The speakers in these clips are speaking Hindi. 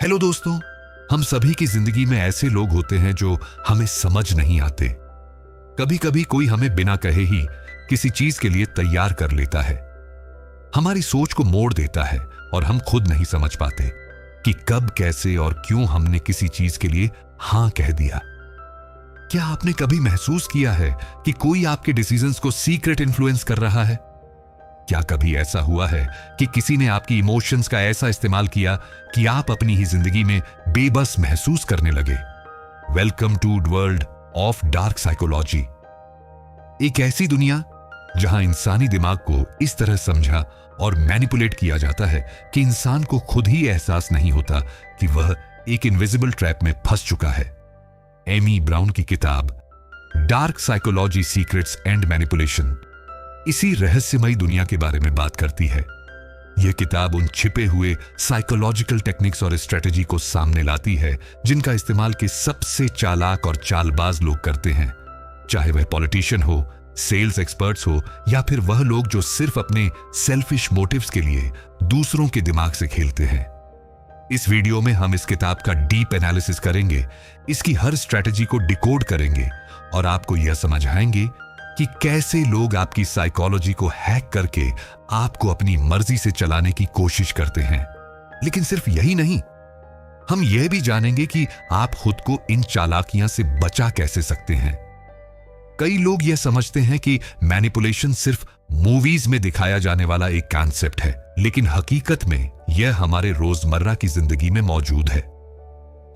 हेलो दोस्तों, हम सभी की जिंदगी में ऐसे लोग होते हैं जो हमें समझ नहीं आते। कभी कभी कोई हमें बिना कहे ही किसी चीज के लिए तैयार कर लेता है, हमारी सोच को मोड़ देता है और हम खुद नहीं समझ पाते कि कब, कैसे और क्यों हमने किसी चीज के लिए हां कह दिया। क्या आपने कभी महसूस किया है कि कोई आपके डिसीजंस को सीक्रेट इन्फ्लुएंस कर रहा है? क्या कभी ऐसा हुआ है कि किसी ने आपकी इमोशंस का ऐसा इस्तेमाल किया कि आप अपनी ही जिंदगी में बेबस महसूस करने लगे? Welcome to world of dark psychology, एक ऐसी दुनिया जहां इंसानी दिमाग को इस तरह समझा और मैनिपुलेट किया जाता है कि इंसान को खुद ही एहसास नहीं होता कि वह एक इनविजिबल ट्रैप में फंस चुका है। एमी ब्राउन की किताब dark psychology, secrets and manipulation इसी रहस्यमयी दुनिया के बारे में बात करती है। यह किताब उन छिपे हुए साइकोलॉजिकल टेक्निक्स और स्ट्रेटेजी को सामने लाती है जिनका इस्तेमाल के सबसे चालाक और चालबाज लोग करते हैं, चाहे वह पॉलिटिशियन हो, सेल्स एक्सपर्ट्स हो या फिर वह लोग जो सिर्फ अपने सेल्फिश मोटिव्स के लिए दूसरों के दिमाग से खेलते हैं। इस वीडियो में हम इस किताब का डीप एनालिसिस करेंगे, इसकी हर स्ट्रेटेजी को डिकोड करेंगे और आपको यह समझाएंगे कि कैसे लोग आपकी साइकोलॉजी को हैक करके आपको अपनी मर्जी से चलाने की कोशिश करते हैं। लेकिन सिर्फ यही नहीं, हम यह भी जानेंगे कि आप खुद को इन चालाकियां से बचा कैसे सकते हैं। कई लोग यह समझते हैं कि मैनिपुलेशन सिर्फ मूवीज में दिखाया जाने वाला एक कॉन्सेप्ट है, लेकिन हकीकत में यह हमारे रोजमर्रा की जिंदगी में मौजूद है।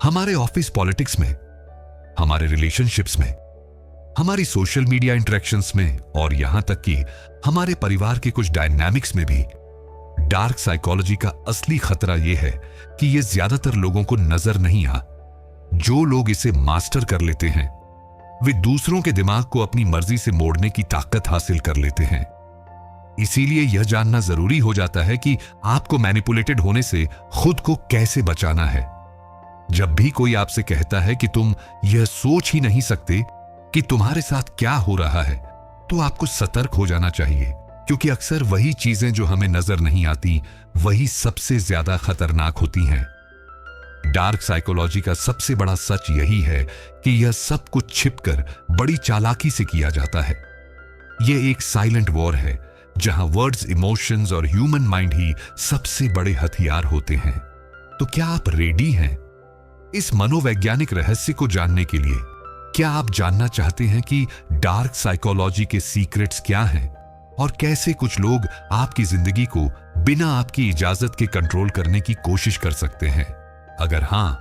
हमारे ऑफिस पॉलिटिक्स में, हमारे रिलेशनशिप्स में, हमारी सोशल मीडिया इंटरेक्शंस में और यहां तक कि हमारे परिवार के कुछ डायनामिक्स में भी डार्क साइकोलॉजी का असली खतरा यह है कि यह ज्यादातर लोगों को नजर नहीं आ। जो लोग इसे मास्टर कर लेते हैं वे दूसरों के दिमाग को अपनी मर्जी से मोड़ने की ताकत हासिल कर लेते हैं। इसीलिए यह जानना जरूरी हो जाता है कि आपको मैनिपुलेटेड होने से खुद को कैसे बचाना है। जब भी कोई आपसे कहता है कि तुम यह सोच ही नहीं सकते कि तुम्हारे साथ क्या हो रहा है, तो आपको सतर्क हो जाना चाहिए, क्योंकि अक्सर वही चीजें जो हमें नजर नहीं आती वही सबसे ज्यादा खतरनाक होती हैं। डार्क साइकोलॉजी का सबसे बड़ा सच यही है कि यह सब कुछ छिपकर बड़ी चालाकी से किया जाता है। यह एक साइलेंट वॉर है जहां वर्ड्स, इमोशंस और ह्यूमन माइंड ही सबसे बड़े हथियार होते हैं। तो क्या आप रेडी हैं इस मनोवैज्ञानिक रहस्य को जानने के लिए? क्या आप जानना चाहते हैं कि डार्क साइकोलॉजी के सीक्रेट्स क्या हैं और कैसे कुछ लोग आपकी जिंदगी को बिना आपकी इजाजत के कंट्रोल करने की कोशिश कर सकते हैं? अगर हां,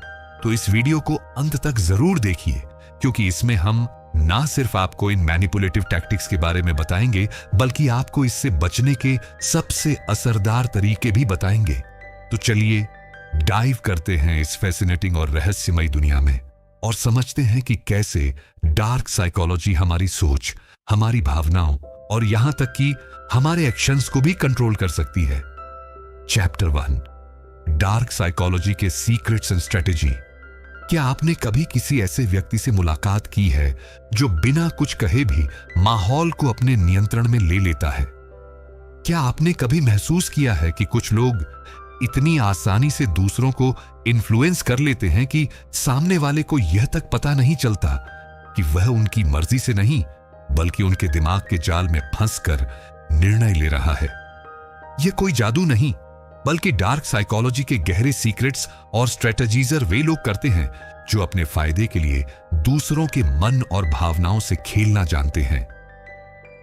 तो इस वीडियो को अंत तक जरूर देखिए, क्योंकि इसमें हम ना सिर्फ आपको इन मैनिपुलेटिव टैक्टिक्स के बारे में बताएंगे, बल्कि आपको इससे बचने के सबसे असरदार तरीके भी बताएंगे। तो चलिए डाइव करते हैं इस फैसिनेटिंग और रहस्यमयी दुनिया में और समझते हैं कि कैसे डार्क साइकोलॉजी हमारी सोच, हमारी भावनाओं और यहां तक कि हमारे एक्शंस को भी कंट्रोल कर सकती है। चैप्टर 1, डार्क साइकोलॉजी के सीक्रेट्स एंड स्ट्रेटेजी। क्या आपने कभी किसी ऐसे व्यक्ति से मुलाकात की है जो बिना कुछ कहे भी माहौल को अपने नियंत्रण में ले लेता है? क्या आपने कभी महसूस किया है कि कुछ लोग इतनी आसानी से दूसरों को इन्फ्लुएंस कर लेते हैं कि सामने वाले को यह तक पता नहीं चलता कि वह उनकी मर्जी से नहीं, बल्कि उनके दिमाग के जाल में फंसकर निर्णय ले रहा है? यह कोई जादू नहीं, बल्कि डार्क साइकोलॉजी के गहरे सीक्रेट्स और स्ट्रेटजीजर वे लोग करते हैं जो अपने फायदे के लिए दूसरों के मन और भावनाओं से खेलना जानते हैं।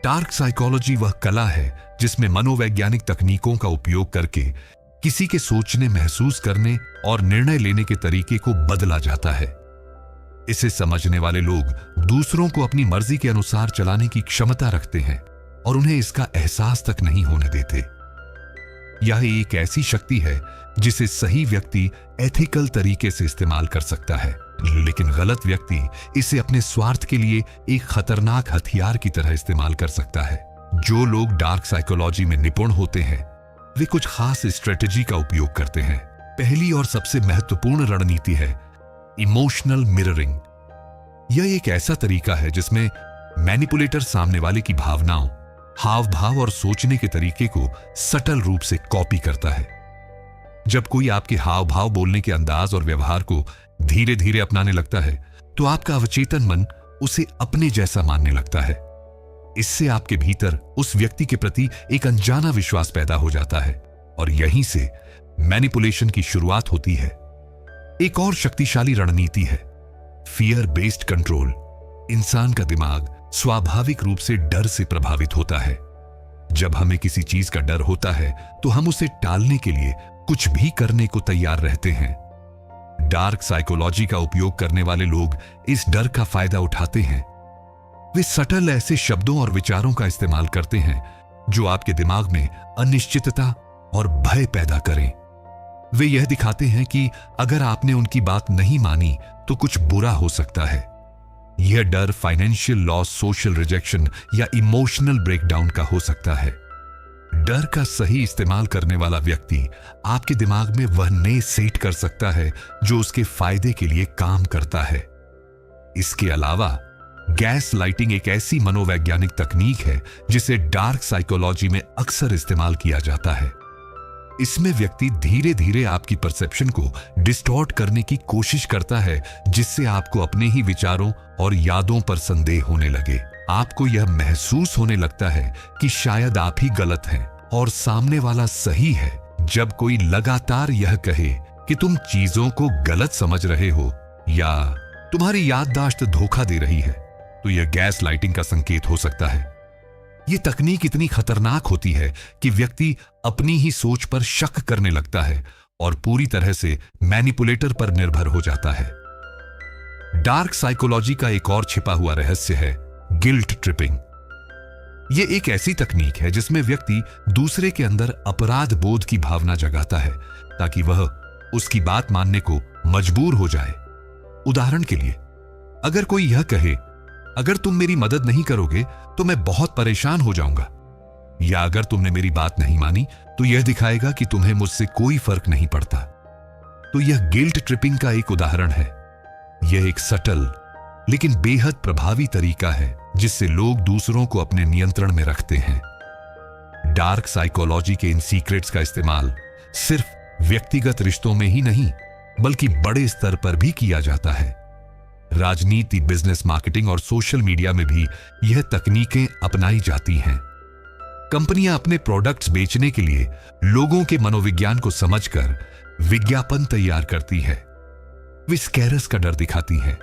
डार्क साइकोलॉजी वह कला है जिसमें मनोवैज्ञानिक तकनीकों का उपयोग करके किसी के सोचने, महसूस करने और निर्णय लेने के तरीके को बदला जाता है। इसे समझने वाले लोग दूसरों को अपनी मर्जी के अनुसार चलाने की क्षमता रखते हैं और उन्हें इसका एहसास तक नहीं होने देते। यह एक ऐसी शक्ति है जिसे सही व्यक्ति एथिकल तरीके से इस्तेमाल कर सकता है, लेकिन गलत व्यक्ति इसे अपने स्वार्थ के लिए एक खतरनाक हथियार की तरह इस्तेमाल कर सकता है। जो लोग डार्क साइकोलॉजी में निपुण होते हैं वे कुछ खास स्ट्रेटेजी का उपयोग करते हैं। पहली और सबसे महत्वपूर्ण रणनीति है इमोशनल मिररिंग। यह एक ऐसा तरीका है जिसमें मैनिपुलेटर सामने वाले की भावनाओं, हाव भाव और सोचने के तरीके को सटल रूप से कॉपी करता है। जब कोई आपके हाव भाव, बोलने के अंदाज और व्यवहार को धीरे धीरे अपनाने लगता है तो आपका अवचेतन मन उसे अपने जैसा मानने लगता है। इससे आपके भीतर उस व्यक्ति के प्रति एक अनजाना विश्वास पैदा हो जाता है और यहीं से मैनिपुलेशन की शुरुआत होती है। एक और शक्तिशाली रणनीति है फियर बेस्ड कंट्रोल। इंसान का दिमाग स्वाभाविक रूप से डर से प्रभावित होता है। जब हमें किसी चीज का डर होता है तो हम उसे टालने के लिए कुछ भी करने को तैयार रहते हैं। डार्क साइकोलॉजी का उपयोग करने वाले लोग इस डर का फायदा उठाते हैं। वे सटल ऐसे शब्दों और विचारों का इस्तेमाल करते हैं जो आपके दिमाग में अनिश्चितता और भय पैदा करें। वे यह दिखाते हैं कि अगर आपने उनकी बात नहीं मानी तो कुछ बुरा हो सकता है। यह डर फाइनेंशियल लॉस, सोशल रिजेक्शन या इमोशनल ब्रेकडाउन का हो सकता है। डर का सही इस्तेमाल करने वाला व्यक्ति आपके दिमाग में वह नए सेट कर सकता है जो उसके फायदे के लिए काम करता है। इसके अलावा गैस लाइटिंग एक ऐसी मनोवैज्ञानिक तकनीक है जिसे डार्क साइकोलॉजी में अक्सर इस्तेमाल किया जाता है। इसमें व्यक्ति धीरे धीरे आपकी परसेप्शन को डिस्टॉर्ट करने की कोशिश करता है जिससे आपको अपने ही विचारों और यादों पर संदेह होने लगे। आपको यह महसूस होने लगता है कि शायद आप ही गलत हैं और सामने वाला सही है। जब कोई लगातार यह कहे कि तुम चीजों को गलत समझ रहे हो या तुम्हारी याददाश्त धोखा दे रही है तो यह गैस लाइटिंग का संकेत हो सकता है। यह तकनीक इतनी खतरनाक होती है कि व्यक्ति अपनी ही सोच पर शक करने लगता है और पूरी तरह से मैनिपुलेटर पर निर्भर हो जाता है। डार्क साइकोलॉजी का एक और छिपा हुआ रहस्य है गिल्ट ट्रिपिंग। यह एक ऐसी तकनीक है जिसमें व्यक्ति दूसरे के अंदर अपराध बोध की भावना जगाता है ताकि वह उसकी बात मानने को मजबूर हो जाए। उदाहरण के लिए, अगर कोई यह कहे अगर तुम मेरी मदद नहीं करोगे तो मैं बहुत परेशान हो जाऊंगा, या अगर तुमने मेरी बात नहीं मानी तो यह दिखाएगा कि तुम्हें मुझसे कोई फर्क नहीं पड़ता, तो यह गिल्ट ट्रिपिंग का एक उदाहरण है। यह एक सटल लेकिन बेहद प्रभावी तरीका है जिससे लोग दूसरों को अपने नियंत्रण में रखते हैं। डार्क साइकोलॉजी के इन सीक्रेट्स का इस्तेमाल सिर्फ व्यक्तिगत रिश्तों में ही नहीं बल्कि बड़े स्तर पर भी किया जाता है। राजनीति, बिजनेस, मार्केटिंग और सोशल मीडिया में भी यह तकनीकें अपनाई जाती हैं। कंपनियां अपने प्रोडक्ट्स बेचने के लिए लोगों के मनोविज्ञान को समझकर विज्ञापन तैयार करती है। वे स्कैरर्स का डर दिखाती है,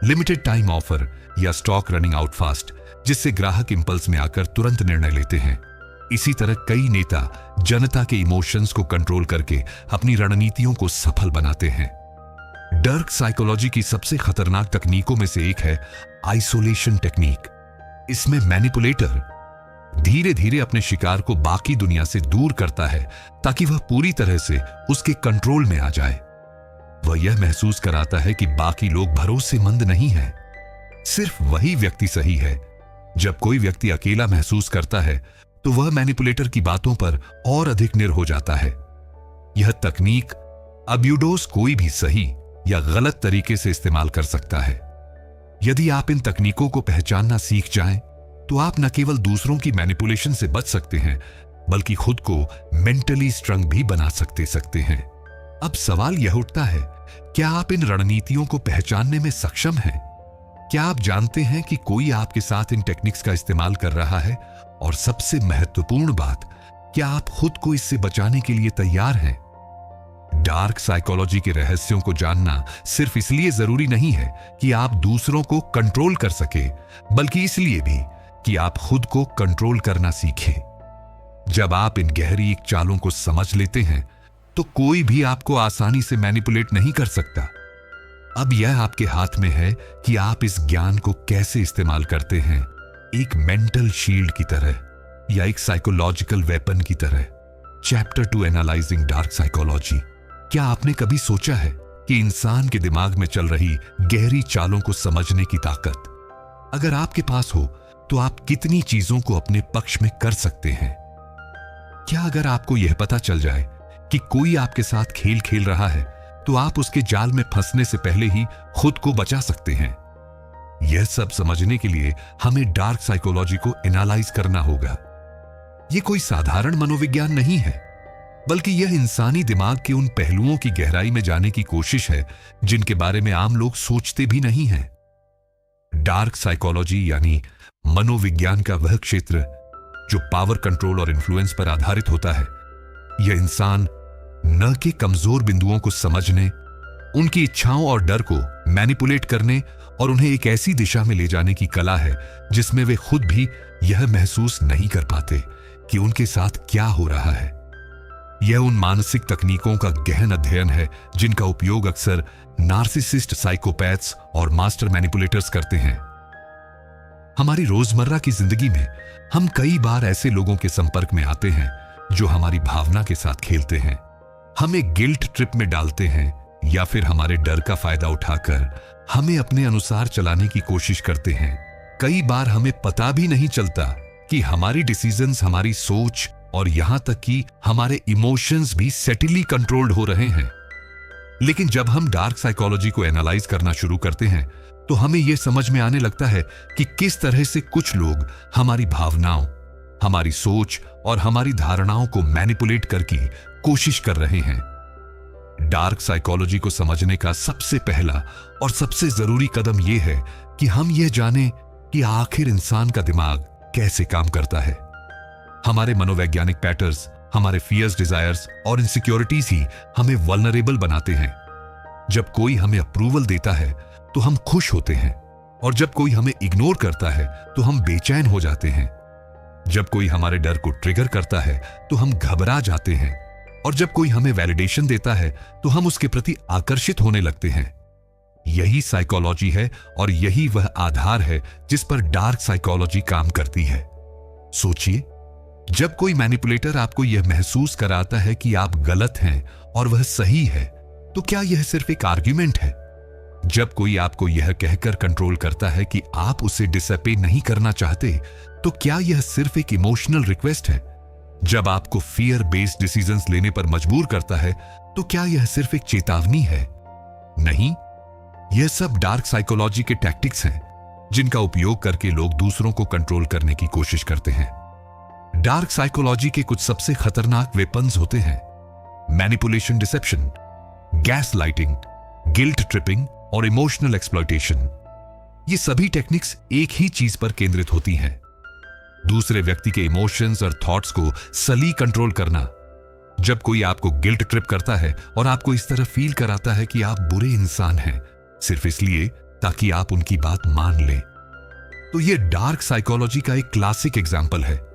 लिमिटेड टाइम ऑफर या स्टॉक रनिंग आउट फास्ट, जिससे ग्राहक इंपल्स में आकर तुरंत निर्णय लेते हैं। इसी तरह कई नेता जनता के इमोशंस को कंट्रोल करके अपनी रणनीतियों को सफल बनाते हैं। डार्क साइकोलॉजी की सबसे खतरनाक तकनीकों में से एक है आइसोलेशन टेक्निक। इसमें मैनिपुलेटर धीरे धीरे अपने शिकार को बाकी दुनिया से दूर करता है ताकि वह पूरी तरह से उसके कंट्रोल में आ जाए। वह यह महसूस कराता है कि बाकी लोग भरोसेमंद नहीं हैं, सिर्फ वही व्यक्ति सही है। जब कोई व्यक्ति अकेला महसूस करता है तो वह मैनिपुलेटर की बातों पर और अधिक निर्भर हो जाता है। यह तकनीक अब्यूडोस कोई भी सही या गलत तरीके से इस्तेमाल कर सकता है। यदि आप इन तकनीकों को पहचानना सीख जाएं, तो आप न केवल दूसरों की मैनिपुलेशन से बच सकते हैं बल्कि खुद को मेंटली स्ट्रांग भी बना सकते हैं। अब सवाल यह उठता है, क्या आप इन रणनीतियों को पहचानने में सक्षम हैं? क्या आप जानते हैं कि कोई आपके साथ इन टेक्निक्स का इस्तेमाल कर रहा है? और सबसे महत्वपूर्ण बात, क्या आप खुद को इससे बचाने के लिए तैयार हैं? डार्क साइकोलॉजी के रहस्यों को जानना सिर्फ इसलिए जरूरी नहीं है कि आप दूसरों को कंट्रोल कर सके, बल्कि इसलिए भी कि आप खुद को कंट्रोल करना सीखें। जब आप इन गहरी चालों को समझ लेते हैं तो कोई भी आपको आसानी से मैनिपुलेट नहीं कर सकता। अब यह आपके हाथ में है कि आप इस ज्ञान को कैसे इस्तेमाल करते हैं, एक मेंटल शील्ड की तरह या एक साइकोलॉजिकल वेपन की तरह। Chapter 2 analysing dark psychology. क्या आपने कभी सोचा है कि इंसान के दिमाग में चल रही गहरी चालों को समझने की ताकत अगर आपके पास हो तो आप कितनी चीजों को अपने पक्ष में कर सकते हैं? क्या अगर आपको यह पता चल जाए कि कोई आपके साथ खेल खेल रहा है तो आप उसके जाल में फंसने से पहले ही खुद को बचा सकते हैं? यह सब समझने के लिए हमें डार्क साइकोलॉजी को एनालाइज करना होगा। यह कोई साधारण मनोविज्ञान नहीं है, बल्कि यह इंसानी दिमाग के उन पहलुओं की गहराई में जाने की कोशिश है जिनके बारे में आम लोग सोचते भी नहीं हैं। डार्क साइकोलॉजी यानी मनोविज्ञान का वह क्षेत्र जो पावर कंट्रोल और इन्फ्लुएंस पर आधारित होता है। यह इंसान न के कमजोर बिंदुओं को समझने, उनकी इच्छाओं और डर को मैनिपुलेट करने और उन्हें एक ऐसी दिशा में ले जाने की कला है जिसमें वे खुद भी यह महसूस नहीं कर पाते कि उनके साथ क्या हो रहा है। यह उन मानसिक तकनीकों का गहन अध्ययन है जिनका उपयोग अक्सर नार्सिसिस्ट, साइकोपैथ्स और मास्टर मैनिपुलेटर्स करते हैं। हमारी रोजमर्रा की जिंदगी में हम कई बार ऐसे लोगों के संपर्क में आते हैं जो हमारी भावना के साथ खेलते हैं, हमें गिल्ट ट्रिप में डालते हैं या फिर हमारे डर का फायदा उठाकर हमें अपने अनुसार चलाने की कोशिश करते हैं। कई बार हमें पता भी नहीं चलता कि हमारी डिसीजंस, हमारी सोच और यहां तक कि हमारे इमोशंस भी सेटली कंट्रोल्ड हो रहे हैं। लेकिन जब हम डार्क साइकोलॉजी को एनालाइज करना शुरू करते हैं तो हमें यह समझ में आने लगता है कि किस तरह से कुछ लोग हमारी भावनाओं, हमारी सोच और हमारी धारणाओं को मैनिपुलेट करके कोशिश कर रहे हैं। डार्क साइकोलॉजी को समझने का सबसे पहला और सबसे जरूरी कदम यह है कि हम यह जानें कि आखिर इंसान का दिमाग कैसे काम करता है। हमारे मनोवैज्ञानिक पैटर्न्स, हमारे फियर्स, डिजायर्स और इनसिक्योरिटीज ही हमें वल्नरेबल बनाते हैं। जब कोई हमें अप्रूवल देता है तो हम खुश होते हैं, और जब कोई हमें इग्नोर करता है तो हम बेचैन हो जाते हैं। जब कोई हमारे डर को ट्रिगर करता है तो हम घबरा जाते हैं, और जब कोई हमें वैलिडेशन देता है तो हम उसके प्रति आकर्षित होने लगते हैं। यही साइकोलॉजी है और यही वह आधार है जिस पर डार्क साइकोलॉजी काम करती है। सोचिए, जब कोई मैनिपुलेटर आपको यह महसूस कराता है कि आप गलत हैं और वह सही है, तो क्या यह सिर्फ एक आर्ग्यूमेंट है? जब कोई आपको यह कहकर कंट्रोल करता है कि आप उसे डिसअपे नहीं करना चाहते, तो क्या यह सिर्फ एक इमोशनल रिक्वेस्ट है? जब आपको फियर बेस्ड डिसीजंस लेने पर मजबूर करता है, तो क्या यह सिर्फ एक चेतावनी है? नहीं, यह सब डार्क साइकोलॉजी के टैक्टिक्स हैं जिनका उपयोग करके लोग दूसरों को कंट्रोल करने की कोशिश करते हैं। डार्क साइकोलॉजी के कुछ सबसे खतरनाक वेपन्स होते हैं manipulation, deception, gaslighting, guilt tripping और इमोशनल एक्सप्लॉयटेशन। ये सभी टेक्निक्स एक ही चीज पर केंद्रित होती हैं, दूसरे व्यक्ति के इमोशंस और थॉट्स को सली कंट्रोल करना। जब कोई आपको गिल्ट ट्रिप करता है और आपको इस तरह फील कराता है कि आप बुरे इंसान हैं सिर्फ इसलिए ताकि आप उनकी बात मान लें, तो यह डार्क साइकोलॉजी का एक क्लासिक एग्जाम्पल है।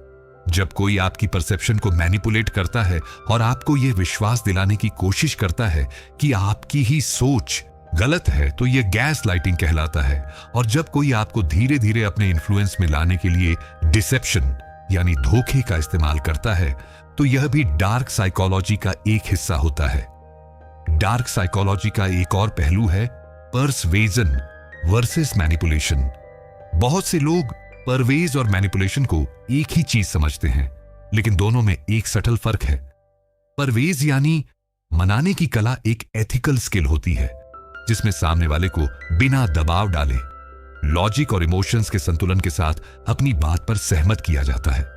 जब कोई आपकी परसेप्शन को मैनिपुलेट करता है और आपको यह विश्वास दिलाने की कोशिश करता है कि आपकी ही सोच गलत है, तो यह गैस लाइटिंग कहलाता है। और जब कोई आपको धीरे धीरे अपने इन्फ्लुएंस में लाने के लिए डिसेप्शन यानी धोखे का इस्तेमाल करता है, तो यह भी डार्क साइकोलॉजी का एक हिस्सा होता है। डार्क साइकोलॉजी का एक और पहलू है पर्सवेजन वर्सेस मैनिपुलेशन। बहुत से लोग परवेज और मैनिपुलेशन को एक ही चीज समझते हैं, लेकिन दोनों में एक सटल फर्क है। परवेज यानी मनाने की कला एक एथिकल स्किल होती है जिसमें सामने वाले को बिना दबाव डाले लॉजिक और इमोशंस के संतुलन के साथ अपनी बात पर सहमत किया जाता है।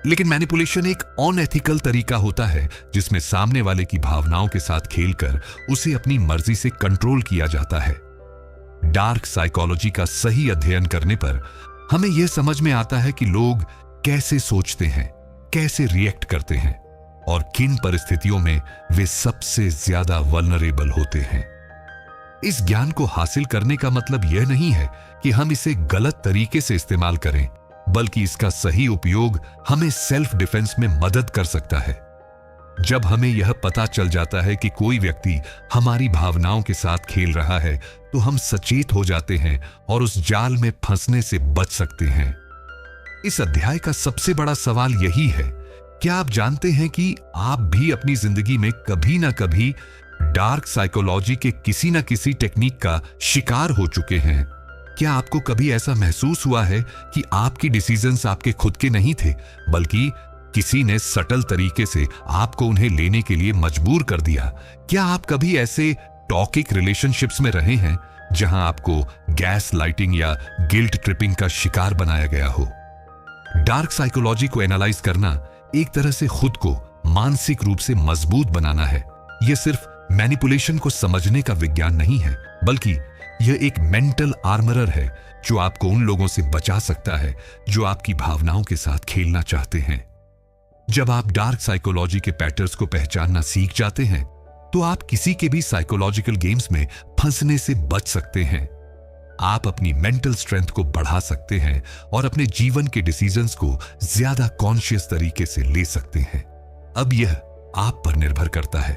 लेकिन मैनिपुलेशन एक अनएथिकल तरीका होता है जिसमें सामने वाले की भावनाओं के साथ खेलकर उसे अपनी मर्जी से कंट्रोल किया जाता है। डार्क साइकोलॉजी का सही अध्ययन करने पर हमें यह समझ में आता है कि लोग कैसे सोचते हैं, कैसे रिएक्ट करते हैं और किन परिस्थितियों में वे सबसे ज्यादा वल्नरेबल होते हैं। इस ज्ञान को हासिल करने का मतलब यह नहीं है कि हम इसे गलत तरीके से इस्तेमाल करें, बल्कि इसका सही उपयोग हमें सेल्फ डिफेंस में मदद कर सकता है। जब हमें यह पता चल जाता है कि कोई व्यक्ति हमारी भावनाओं के साथ खेल रहा है, तो हम सचेत हो जाते हैं और उस जाल में फंसने से बच सकते हैं। इस अध्याय का सबसे बड़ा सवाल यही है, क्या आप जानते हैं कि आप भी अपनी जिंदगी में कभी ना कभी डार्क साइकोलॉजी के किसी न किसी टेक्निक का शिकार हो चुके हैं? क्या आपको कभी ऐसा महसूस हुआ है कि आपकी डिसीजंस आपके खुद के नहीं थे, बल्कि किसी ने सटल तरीके से आपको उन्हें लेने के लिए मजबूर कर दिया? क्या आप कभी ऐसे टॉक्सिक रिलेशनशिप्स में रहे हैं जहां आपको गैस लाइटिंग या गिल्ट ट्रिपिंग का शिकार बनाया गया हो? डार्क साइकोलॉजी को एनालाइज करना एक तरह से खुद को मानसिक रूप से मजबूत बनाना है। यह सिर्फ मैनिपुलेशन को समझने का विज्ञान नहीं है, बल्कि यह एक मेंटल आर्मरर है जो आपको उन लोगों से बचा सकता है जो आपकी भावनाओं के साथ खेलना चाहते हैं। जब आप डार्क साइकोलॉजी के पैटर्न्स को पहचानना सीख जाते हैं, तो आप किसी के भी साइकोलॉजिकल गेम्स में फंसने से बच सकते हैं। आप अपनी मेंटल स्ट्रेंथ को बढ़ा सकते हैं और अपने जीवन के डिसीजंस को ज्यादा कॉन्शियस तरीके से ले सकते हैं। अब यह आप पर निर्भर करता है।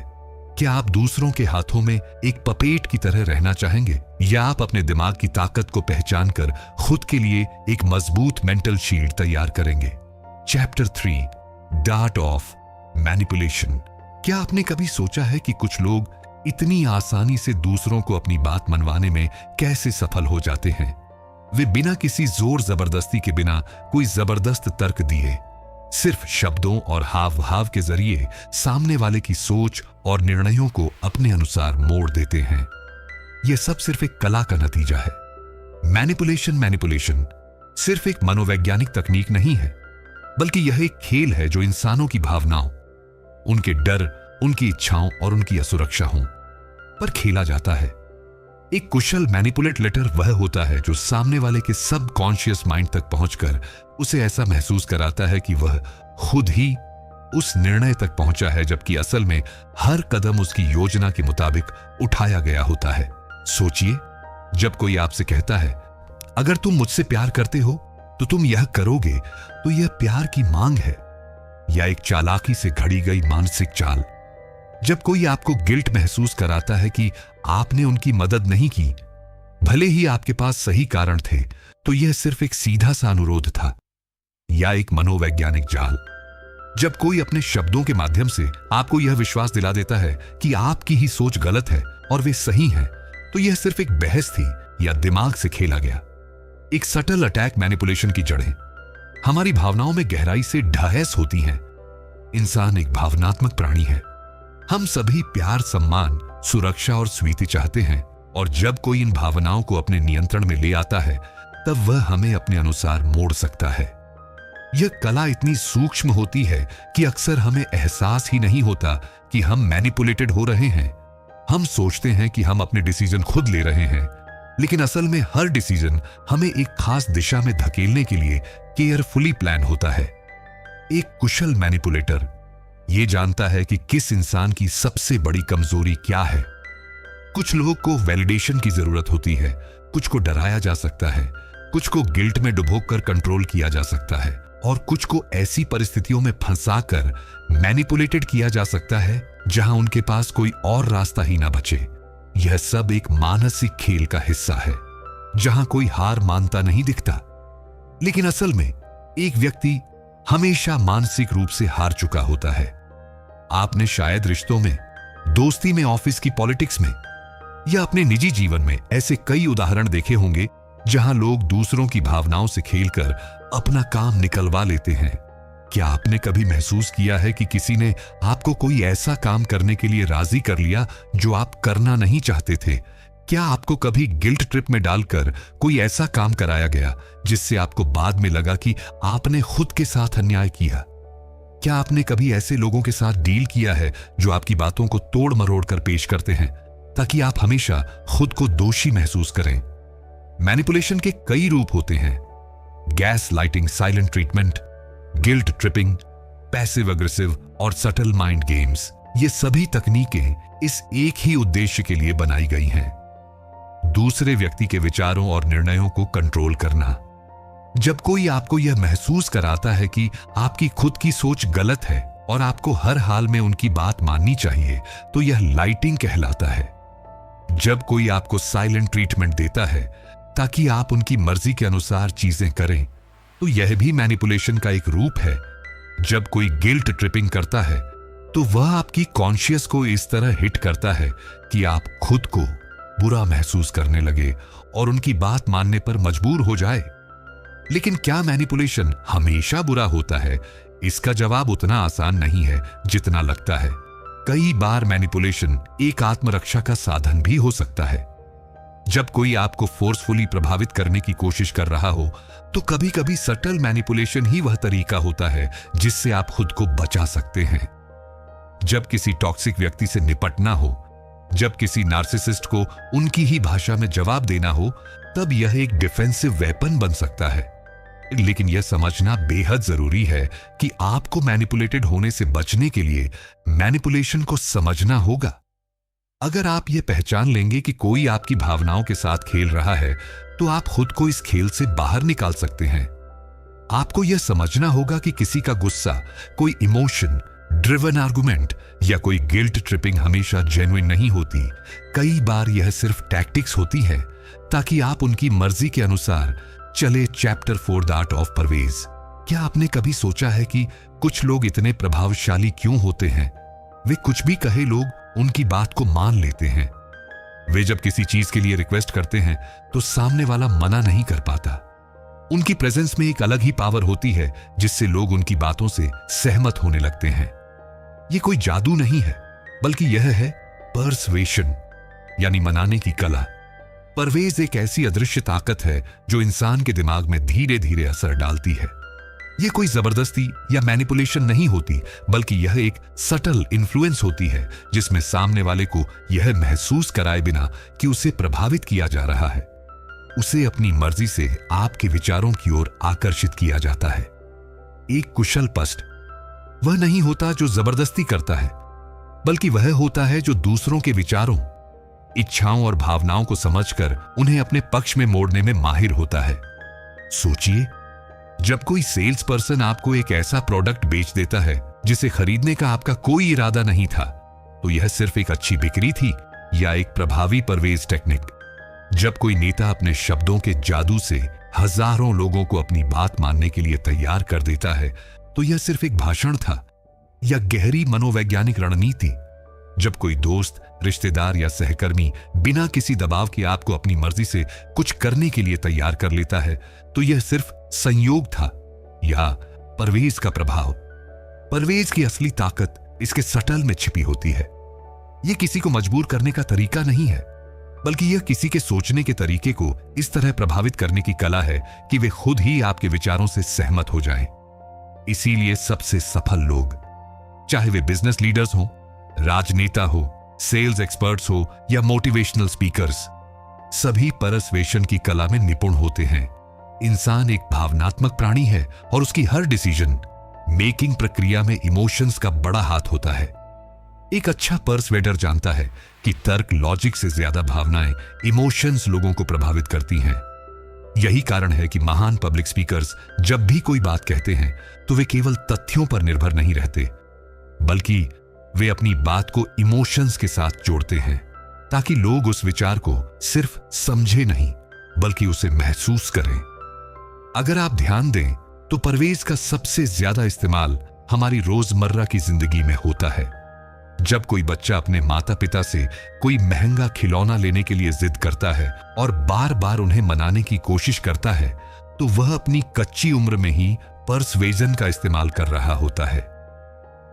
क्या आप दूसरों के हाथों में एक पपेट की तरह रहना चाहेंगे, या आप अपने दिमाग की ताकत को पहचानकर खुद के लिए एक मजबूत मेंटल शील्ड तैयार करेंगे? Chapter 3, dart of manipulation. क्या आपने कभी सोचा है कि कुछ लोग इतनी आसानी से दूसरों को अपनी बात मनवाने में कैसे सफल हो जाते हैं? वे बिना किसी जोर जबरदस्ती के, बिना कोई जबरदस्त तर्क दिए, सिर्फ शब्दों और हाव भाव के जरिए सामने वाले की सोच और निर्णयों को अपने अनुसार मोड़ देते हैं। यह सब सिर्फ एक कला का नतीजा है। मैनिपुलेशन सिर्फ एक मनोवैज्ञानिक तकनीक नहीं है, बल्कि यह एक खेल है जो इंसानों की भावनाओं, उनके डर, उनकी इच्छाओं और उनकी असुरक्षा पर खेला जाता है। एक कुशल मैनिपुलेटर वह होता है जो सामने वाले के सब कॉन्शियस माइंड तक पहुंचकर उसे ऐसा महसूस कराता है कि वह खुद ही उस निर्णय तक पहुंचा है, जबकि असल में हर कदम उसकी योजना के मुताबिक उठाया गया होता है। सोचिए, जब कोई आपसे कहता है, अगर तुम मुझसे प्यार करते हो तो तुम यह करोगे, तो यह प्यार की मांग है या एक चालाकी से घड़ी गई मानसिक चाल? जब कोई आपको गिल्ट महसूस कराता है कि आपने उनकी मदद नहीं की, भले ही आपके पास सही कारण थे, तो यह सिर्फ एक सीधा सा अनुरोध था या एक मनोवैज्ञानिक जाल। जब कोई अपने शब्दों के माध्यम से आपको यह विश्वास दिला देता है कि आपकी ही सोच गलत है और वे सही हैं, तो यह सिर्फ एक बहस थी या दिमाग से खेला गया एक सटल अटैक। मैनिपुलेशन की जड़ें हमारी भावनाओं में गहराई से ढहस होती हैं। इंसान एक भावनात्मक प्राणी है। हम सभी प्यार, सम्मान, सुरक्षा और स्वीकृति चाहते हैं, और जब कोई इन भावनाओं को अपने नियंत्रण में ले आता है, तब वह हमें अपने अनुसार मोड़ सकता है। यह कला इतनी सूक्ष्म होती है कि अक्सर हमें एहसास ही नहीं होता कि हम मैनिपुलेटेड हो रहे हैं। हम सोचते हैं कि हम अपने डिसीजन खुद ले रहे हैं, लेकिन असल में हर डिसीजन हमें एक खास दिशा में धकेलने के लिए केयरफुली प्लान होता है। एक कुशल मैनिपुलेटर यह जानता है कि किस इंसान की सबसे बड़ी कमजोरी क्या है। कुछ लोगों को वैलिडेशन की जरूरत होती है, कुछ को डराया जा सकता है, कुछ को गिल्ट में डुबोकर कंट्रोल किया जा सकता है, और कुछ को ऐसी परिस्थितियों में फंसाकर मैनिपुलेटेड किया जा सकता है जहां उनके पास कोई और रास्ता ही ना बचे। यह सब एक मानसिक खेल का हिस्सा है जहां कोई हार मानता नहीं दिखता, लेकिन असल में एक व्यक्ति हमेशा मानसिक रूप से हार चुका होता है। आपने शायद रिश्तों में, दोस्ती में, ऑफिस की पॉलिटिक्स में या अपने निजी जीवन में ऐसे कई उदाहरण देखे होंगे जहां लोग दूसरों की भावनाओं से खेलकर अपना काम निकलवा लेते हैं। क्या आपने कभी महसूस किया है कि किसी ने आपको कोई ऐसा काम करने के लिए राजी कर लिया जो आप करना नहीं चाहते थे? क्या आपको कभी गिल्ट ट्रिप में डालकर कोई ऐसा काम कराया गया जिससे आपको बाद में लगा कि आपने खुद के साथ अन्याय किया? क्या आपने कभी ऐसे लोगों के साथ डील किया है जो आपकी बातों को तोड़ मरोड़ कर पेश करते हैं ताकि आप हमेशा खुद को दोषी महसूस करें? मैनिपुलेशन के कई रूप होते हैं: gas lighting, silent treatment, guilt tripping, passive aggressive और सटल माइंड गेम्स। ये सभी तकनीकें इस एक ही उद्देश्य के लिए बनाई गई हैं: दूसरे व्यक्ति के विचारों और निर्णयों को कंट्रोल करना। जब कोई आपको यह महसूस कराता है कि आपकी खुद की सोच गलत है और आपको हर हाल में उनकी बात माननी चाहिए, तो यह लाइटिंग कहलाता है। जब कोई आपको साइलेंट ट्रीटमेंट देता है ताकि आप उनकी मर्जी के अनुसार चीजें करें, तो यह भी मैनिपुलेशन का एक रूप है। जब कोई गिल्ट ट्रिपिंग करता है, तो वह आपकी कॉन्शियस को इस तरह हिट करता है कि आप खुद को बुरा महसूस करने लगे और उनकी बात मानने पर मजबूर हो जाए। लेकिन क्या मैनिपुलेशन हमेशा बुरा होता है? इसका जवाब उतना आसान नहीं है जितना लगता है। कई बार मैनिपुलेशन एक आत्मरक्षा का साधन भी हो सकता है। जब कोई आपको फोर्सफुली प्रभावित करने की कोशिश कर रहा हो, तो कभी कभी सटल मैनिपुलेशन ही वह तरीका होता है जिससे आप खुद को बचा सकते हैं। जब किसी टॉक्सिक व्यक्ति से निपटना हो, जब किसी नार्सिसिस्ट को उनकी ही भाषा में जवाब देना हो, तब यह एक डिफेंसिव वेपन बन सकता है। लेकिन यह समझना बेहद जरूरी है कि आपको मैनिपुलेटेड होने से बचने के लिए मैनिपुलेशन को समझना होगा। अगर आप यह पहचान लेंगे कि कोई आपकी भावनाओं के साथ खेल रहा है, तो आप खुद को इस खेल से बाहर निकाल सकते हैं। आपको यह समझना होगा कि किसी का गुस्सा, कोई इमोशन ड्रिवन आर्गुमेंट या कोई गिल्ट ट्रिपिंग हमेशा जेन्युइन नहीं होती। कई बार यह सिर्फ टैक्टिक्स होती है ताकि आप उनकी मर्जी के अनुसार चले। Chapter 4 the art of persuasion. क्या आपने कभी सोचा है कि कुछ लोग इतने प्रभावशाली क्यों होते हैं? वे कुछ भी कहे, लोग उनकी बात को मान लेते हैं। वे जब किसी चीज के लिए रिक्वेस्ट करते हैं तो सामने वाला मना नहीं कर पाता। उनकी प्रेजेंस में एक अलग ही पावर होती है जिससे लोग उनकी बातों से सहमत होने लगते हैं। यह कोई जादू नहीं है, बल्कि यह है पर्सवेशन, यानी मनाने की कला। परवेज एक ऐसी अदृश्य ताकत है जो इंसान के दिमाग में धीरे धीरे असर डालती है। यह कोई जबरदस्ती या मैनिपुलेशन नहीं होती, बल्कि यह एक सटल इन्फ्लुएंस होती है जिसमें सामने वाले को यह महसूस कराए बिना कि उसे प्रभावित किया जा रहा है, उसे अपनी मर्जी से आपके विचारों की ओर आकर्षित किया जाता है। एक कुशल पस्ट वह नहीं होता जो जबरदस्ती करता है, बल्कि वह होता है जो दूसरों के विचारों, इच्छाओं और भावनाओं को समझकर उन्हें अपने पक्ष में मोड़ने में माहिर होता है। सोचिए, जब कोई सेल्स पर्सन आपको एक ऐसा प्रोडक्ट बेच देता है जिसे खरीदने का आपका कोई इरादा नहीं था, तो यह सिर्फ एक अच्छी बिक्री थी या एक प्रभावी परवेज टेक्निक? जब कोई नेता अपने शब्दों के जादू से हजारों लोगों को अपनी बात मानने के लिए तैयार कर देता है, तो यह सिर्फ एक भाषण था या गहरी मनोवैज्ञानिक रणनीति? जब कोई दोस्त, रिश्तेदार या सहकर्मी बिना किसी दबाव के आपको अपनी मर्जी से कुछ करने के लिए तैयार कर लेता है, तो यह सिर्फ संयोग था या परवेज का प्रभाव? परवेज की असली ताकत इसके सटल में छिपी होती है। यह किसी को मजबूर करने का तरीका नहीं है, बल्कि यह किसी के सोचने के तरीके को इस तरह प्रभावित करने की कला है कि वे खुद ही आपके विचारों से सहमत हो जाएं। इसीलिए सबसे सफल लोग, चाहे वे बिजनेस लीडर्स हों, राजनेता हो, सेल्स एक्सपर्ट्स हो या मोटिवेशनल स्पीकर्स, सभी परसुएशन की कला में निपुण होते हैं। इंसान एक भावनात्मक प्राणी है और उसकी हर डिसीजन मेकिंग प्रक्रिया में इमोशंस का बड़ा हाथ होता है। एक अच्छा परसुएडर जानता है कि तर्क, लॉजिक से ज्यादा भावनाएं, इमोशंस लोगों को प्रभावित करती हैं। यही कारण है कि महान पब्लिक स्पीकर्स जब भी कोई बात कहते हैं तो वे केवल तथ्यों पर निर्भर नहीं रहते, बल्कि वे अपनी बात को इमोशंस के साथ जोड़ते हैं, ताकि लोग उस विचार को सिर्फ समझे नहीं, बल्कि उसे महसूस करें। अगर आप ध्यान दें तो परवेज का सबसे ज्यादा इस्तेमाल हमारी रोजमर्रा की जिंदगी में होता है। जब कोई बच्चा अपने माता पिता से कोई महंगा खिलौना लेने के लिए जिद करता है और बार बार उन्हें मनाने की कोशिश करता है, तो वह अपनी कच्ची उम्र में ही परसुएजन का इस्तेमाल कर रहा होता है।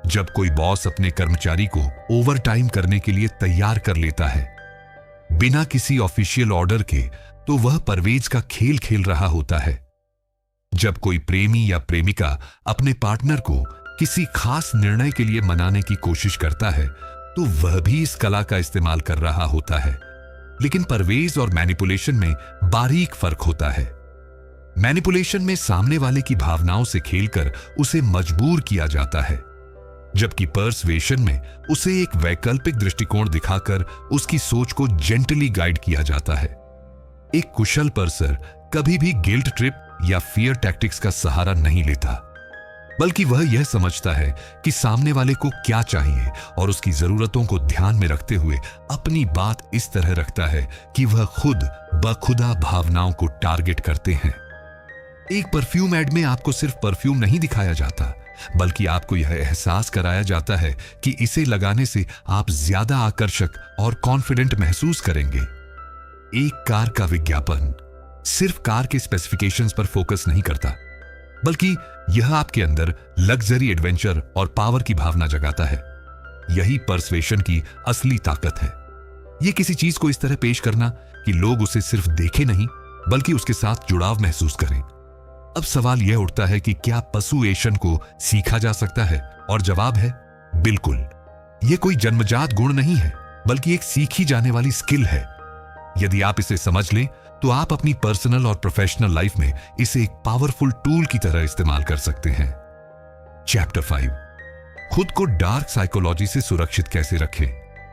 जब कोई बॉस अपने कर्मचारी को ओवर टाइम करने के लिए तैयार कर लेता है बिना किसी ऑफिशियल ऑर्डर के, तो वह परवेज का खेल खेल रहा होता है। जब कोई प्रेमी या प्रेमिका अपने पार्टनर को किसी खास निर्णय के लिए मनाने की कोशिश करता है, तो वह भी इस कला का इस्तेमाल कर रहा होता है। लेकिन परवेज और मैनिपुलेशन में बारीक फर्क होता है। मैनिपुलेशन में सामने वाले की भावनाओं से खेलकर उसे मजबूर किया जाता है, जबकि परसुएशन में उसे एक वैकल्पिक दृष्टिकोण दिखाकर उसकी सोच को जेंटली गाइड किया जाता है। एक कुशल पर्सन कभी भी गिल्ट ट्रिप या फियर टैक्टिक्स का सहारा नहीं लेता, बल्कि वह यह समझता है कि सामने वाले को क्या चाहिए और उसकी जरूरतों को ध्यान में रखते हुए अपनी बात इस तरह रखता है कि वह खुद बखुदा भावनाओं को टारगेट करते हैं। एक परफ्यूम एड में आपको सिर्फ परफ्यूम नहीं दिखाया जाता, बल्कि आपको यह एहसास कराया जाता है कि इसे लगाने से आप ज्यादा आकर्षक और कॉन्फिडेंट महसूस करेंगे। एक कार का विज्ञापन सिर्फ कार के स्पेसिफिकेशंस पर फोकस नहीं करता, बल्कि यह आपके अंदर लग्जरी, एडवेंचर और पावर की भावना जगाता है। यही परसुएशन की असली ताकत है। यह किसी चीज को इस तरह पेश करना कि लोग उसे सिर्फ देखें नहीं, बल्कि उसके साथ जुड़ाव महसूस करें। अब सवाल यह उठता है कि क्या परसुएशन को सीखा जा सकता है? और जवाब है बिल्कुल। यह कोई जन्मजात गुण नहीं है, बल्कि एक सीखी जाने वाली स्किल है। यदि आप इसे समझ लें तो आप अपनी पर्सनल और प्रोफेशनल लाइफ में इसे एक पावरफुल टूल की तरह इस्तेमाल कर सकते हैं। चैप्टर 5, खुद को डार्क साइकोलॉजी से सुरक्षित कैसे रखें।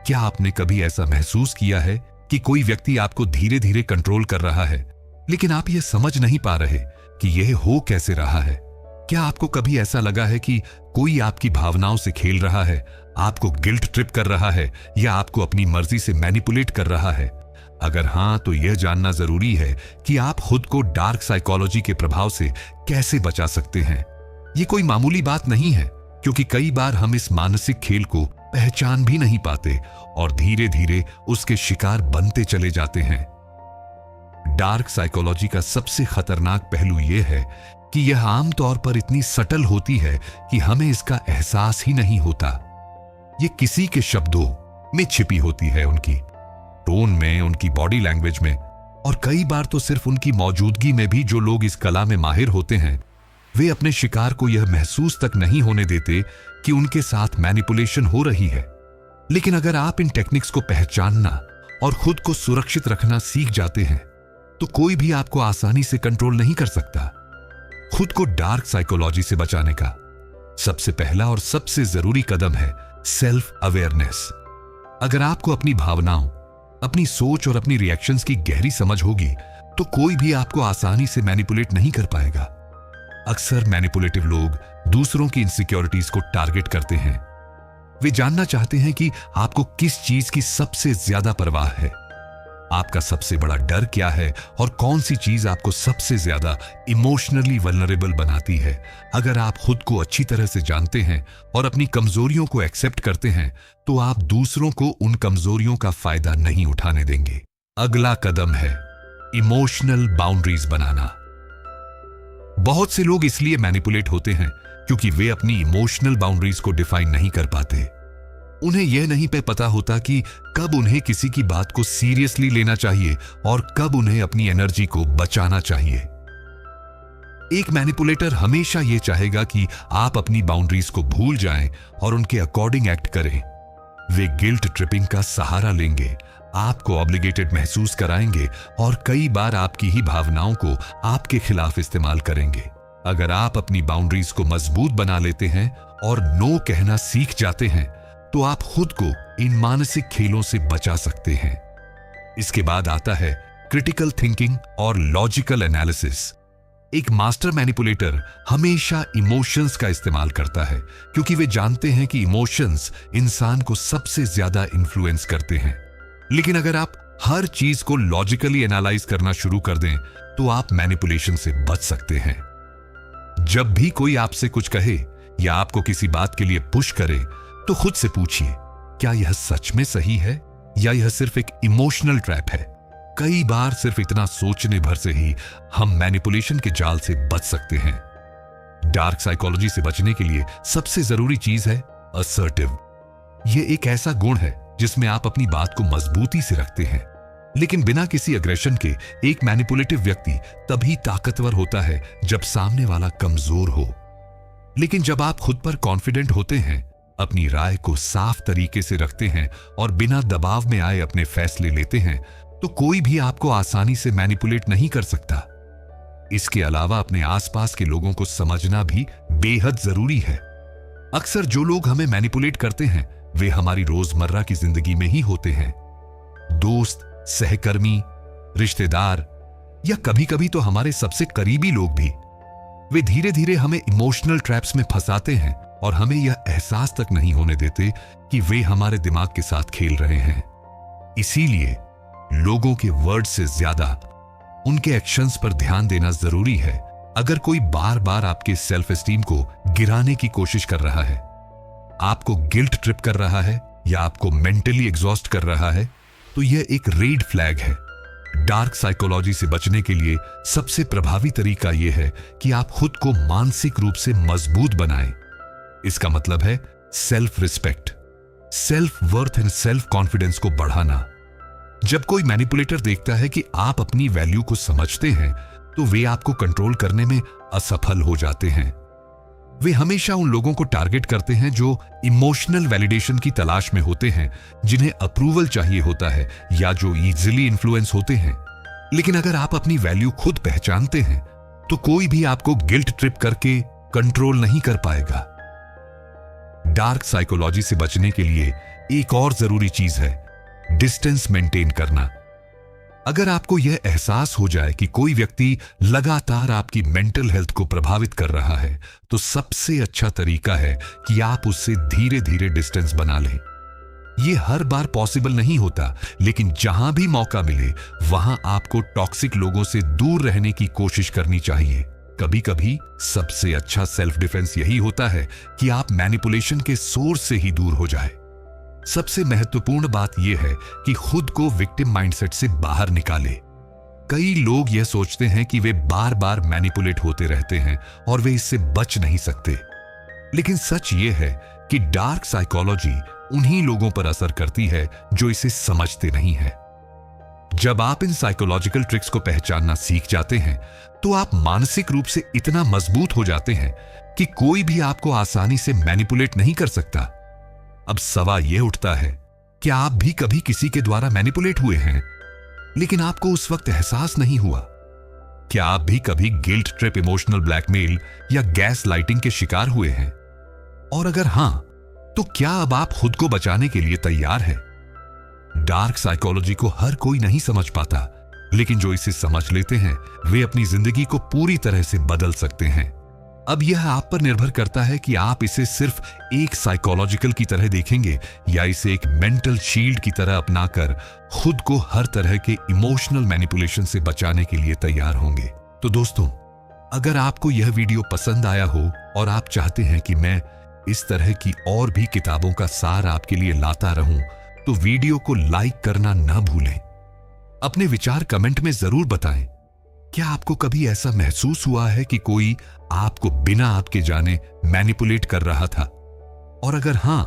क्या आपने कभी ऐसा महसूस किया है कि कोई व्यक्ति आपको धीरे धीरे कंट्रोल कर रहा है, लेकिन आप यह समझ नहीं पा रहे कि यह हो कैसे रहा है? क्या आपको कभी ऐसा लगा है कि कोई आपकी भावनाओं से खेल रहा है, आपको गिल्ट ट्रिप कर रहा है या आपको अपनी मर्जी से मैनिपुलेट कर रहा है? अगर हां, तो यह जानना जरूरी है कि आप खुद को डार्क साइकोलॉजी के प्रभाव से कैसे बचा सकते हैं। यह कोई मामूली बात नहीं है, क्योंकि कई बार हम इस मानसिक खेल को पहचान भी नहीं पाते और धीरे धीरे उसके शिकार बनते चले जाते हैं। डार्क साइकोलॉजी का सबसे खतरनाक पहलू यह है कि यह आमतौर पर इतनी सटल होती है कि हमें इसका एहसास ही नहीं होता। यह किसी के शब्दों में छिपी होती है, उनकी टोन में, उनकी बॉडी लैंग्वेज में, और कई बार तो सिर्फ उनकी मौजूदगी में भी। जो लोग इस कला में माहिर होते हैं वे अपने शिकार को यह महसूस तक नहीं होने देते कि उनके साथ मैनिपुलेशन हो रही है। लेकिन अगर आप इन टेक्निक्स को पहचानना और खुद को सुरक्षित रखना सीख जाते हैं तो कोई भी आपको आसानी से कंट्रोल नहीं कर सकता। खुद को डार्क साइकोलॉजी से बचाने का सबसे पहला और सबसे जरूरी कदम है सेल्फ अवेयरनेस। अगर आपको अपनी भावनाओं, अपनी सोच और अपनी रिएक्शंस की गहरी समझ होगी तो कोई भी आपको आसानी से मैनिपुलेट नहीं कर पाएगा। अक्सर मैनिपुलेटिव लोग दूसरों की इनसिक्योरिटीज को टारगेट करते हैं। वे जानना चाहते हैं कि आपको किस चीज की सबसे ज्यादा परवाह है, आपका सबसे बड़ा डर क्या है और कौन सी चीज आपको सबसे ज्यादा इमोशनली वल्नरेबल बनाती है। अगर आप खुद को अच्छी तरह से जानते हैं और अपनी कमजोरियों को एक्सेप्ट करते हैं तो आप दूसरों को उन कमजोरियों का फायदा नहीं उठाने देंगे। अगला कदम है इमोशनल बाउंड्रीज बनाना। बहुत से लोग इसलिए मैनिपुलेट होते हैं क्योंकि वे अपनी इमोशनल बाउंड्रीज को डिफाइन नहीं कर पाते। उन्हें यह नहीं पता होता कि कब उन्हें किसी की बात को सीरियसली लेना चाहिए और कब उन्हें अपनी एनर्जी को बचाना चाहिए। एक मैनिपुलेटर हमेशा यह चाहेगा कि आप अपनी बाउंड्रीज को भूल जाएं और उनके अकॉर्डिंग एक्ट करें। वे गिल्ट ट्रिपिंग का सहारा लेंगे, आपको ऑब्लिगेटेड महसूस कराएंगे और कई बार आपकी ही भावनाओं को आपके खिलाफ इस्तेमाल करेंगे। अगर आप अपनी बाउंड्रीज को मजबूत बना लेते हैं और नो कहना सीख जाते हैं तो आप खुद को इन मानसिक खेलों से बचा सकते हैं। इसके बाद आता है क्रिटिकल थिंकिंग और लॉजिकल एनालिसिस। एक मास्टर मैनिपुलेटर हमेशा इमोशंस का इस्तेमाल करता है क्योंकि वे जानते हैं कि इमोशंस इंसान को सबसे ज्यादा इन्फ्लुएंस करते हैं। लेकिन अगर आप हर चीज को लॉजिकली एनालाइज करना शुरू कर दें तो आप मैनिपुलेशन से बच सकते हैं। जब भी कोई आपसे कुछ कहे या आपको किसी बात के लिए पुश करे तो खुद से पूछिए, क्या यह सच में सही है या यह सिर्फ एक इमोशनल ट्रैप है? कई बार सिर्फ इतना सोचने भर से ही हम मैनिपुलेशन के जाल से बच सकते हैं। डार्क साइकोलॉजी से बचने के लिए सबसे जरूरी चीज है असर्टिव। यह एक ऐसा गुण है जिसमें आप अपनी बात को मजबूती से रखते हैं, लेकिन बिना किसी अग्रेशन के। एक मैनिपुलेटिव व्यक्ति तभी ताकतवर होता है जब सामने वाला कमजोर हो। लेकिन जब आप खुद पर कॉन्फिडेंट होते हैं, अपनी राय को साफ तरीके से रखते हैं और बिना दबाव में आए अपने फैसले लेते हैं, तो कोई भी आपको आसानी से मैनिपुलेट नहीं कर सकता। इसके अलावा अपने आसपास के लोगों को समझना भी बेहद जरूरी है। अक्सर जो लोग हमें मैनिपुलेट करते हैं वे हमारी रोजमर्रा की जिंदगी में ही होते हैं। दोस्त, सहकर्मी, रिश्तेदार या कभी कभी तो हमारे सबसे करीबी लोग भी। वे धीरे धीरे हमें इमोशनल ट्रैप्स में फंसाते हैं और हमें यह एहसास तक नहीं होने देते कि वे हमारे दिमाग के साथ खेल रहे हैं। इसीलिए लोगों के वर्ड से ज्यादा उनके एक्शंस पर ध्यान देना जरूरी है। अगर कोई बार बार आपके सेल्फ एस्टीम को गिराने की कोशिश कर रहा है, आपको गिल्ट ट्रिप कर रहा है या आपको मेंटली एग्जॉस्ट कर रहा है, तो यह एक रेड फ्लैग है। डार्क साइकोलॉजी से बचने के लिए सबसे प्रभावी तरीका यह है कि आप खुद को मानसिक रूप से मजबूत बनाएं। इसका मतलब है self respect, self worth and self confidence को बढ़ाना। जब कोई मैनिपुलेटर देखता है कि आप अपनी वैल्यू को समझते हैं तो वे आपको कंट्रोल करने में असफल हो जाते हैं। वे हमेशा उन लोगों को टारगेट करते हैं जो इमोशनल वैलिडेशन की तलाश में होते हैं, जिन्हें अप्रूवल चाहिए होता है या जो इजीली इन्फ्लुएंस होते हैं। लेकिन अगर आप अपनी वैल्यू खुद पहचानते हैं तो कोई भी आपको गिल्ट ट्रिप करके कंट्रोल नहीं कर पाएगा। डार्क साइकोलॉजी से बचने के लिए एक और जरूरी चीज है डिस्टेंस मेंटेन करना। अगर आपको यह एहसास हो जाए कि कोई व्यक्ति लगातार आपकी मेंटल हेल्थ को प्रभावित कर रहा है, तो सबसे अच्छा तरीका है कि आप उससे धीरे धीरे डिस्टेंस बना लें। यह हर बार पॉसिबल नहीं होता, लेकिन जहां भी मौका मिले वहां आपको टॉक्सिक लोगों से दूर रहने की कोशिश करनी चाहिए। कभी कभी सबसे अच्छा सेल्फ डिफेंस यही होता है कि आप मैनिपुलेशन के सोर्स से ही दूर हो जाए। सबसे महत्वपूर्ण बात यह है कि खुद को विक्टिम माइंडसेट से बाहर निकाले। कई लोग यह सोचते हैं कि वे बार बार मैनिपुलेट होते रहते हैं और वे इससे बच नहीं सकते, लेकिन सच यह है कि डार्क साइकोलॉजी उन्हीं लोगों पर असर करती है जो इसे समझते नहीं है। जब आप इन साइकोलॉजिकल ट्रिक्स को पहचानना सीख जाते हैं तो आप मानसिक रूप से इतना मजबूत हो जाते हैं कि कोई भी आपको आसानी से मैनिपुलेट नहीं कर सकता। अब सवाल यह उठता है, क्या आप भी कभी किसी के द्वारा मैनिपुलेट हुए हैं लेकिन आपको उस वक्त एहसास नहीं हुआ? क्या आप भी कभी गिल्ट ट्रिप, इमोशनल ब्लैकमेल या गैस लाइटिंग के शिकार हुए हैं? और अगर हां, तो क्या अब आप खुद को बचाने के लिए तैयार हैं? डार्क साइकोलॉजी को हर कोई नहीं समझ पाता, लेकिन जो इसे समझ लेते हैं वे अपनी जिंदगी को पूरी तरह से बदल सकते हैं। अब यह आप पर निर्भर करता है कि आप इसे सिर्फ एक साइकोलॉजिकल की तरह देखेंगे या इसे एक मेंटल शील्ड की तरह अपनाकर खुद को हर तरह के इमोशनल मैनिपुलेशन से बचाने के लिए तैयार होंगे। तो दोस्तों, अगर आपको यह वीडियो पसंद आया हो और आप चाहते हैं कि मैं इस तरह की और भी किताबों का सार आपके लिए लाता रहूं, तो वीडियो को लाइक करना ना भूलें। अपने विचार कमेंट में जरूर बताएं। क्या आपको कभी ऐसा महसूस हुआ है कि कोई आपको बिना आपके जाने मैनिपुलेट कर रहा था? और अगर हां,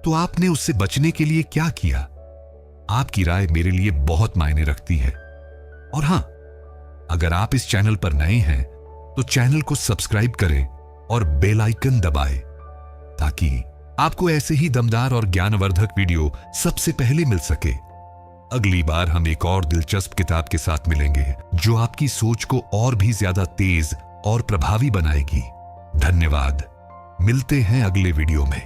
तो आपने उससे बचने के लिए क्या किया? आपकी राय मेरे लिए बहुत मायने रखती है। और हां, अगर आप इस चैनल पर नए हैं तो चैनल को सब्सक्राइब करें और बेल आइकन दबाएं ताकि आपको ऐसे ही दमदार और ज्ञानवर्धक वीडियो सबसे पहले मिल सके। अगली बार हम एक और दिलचस्प किताब के साथ मिलेंगे जो आपकी सोच को और भी ज्यादा तेज और प्रभावी बनाएगी। धन्यवाद। मिलते हैं अगले वीडियो में।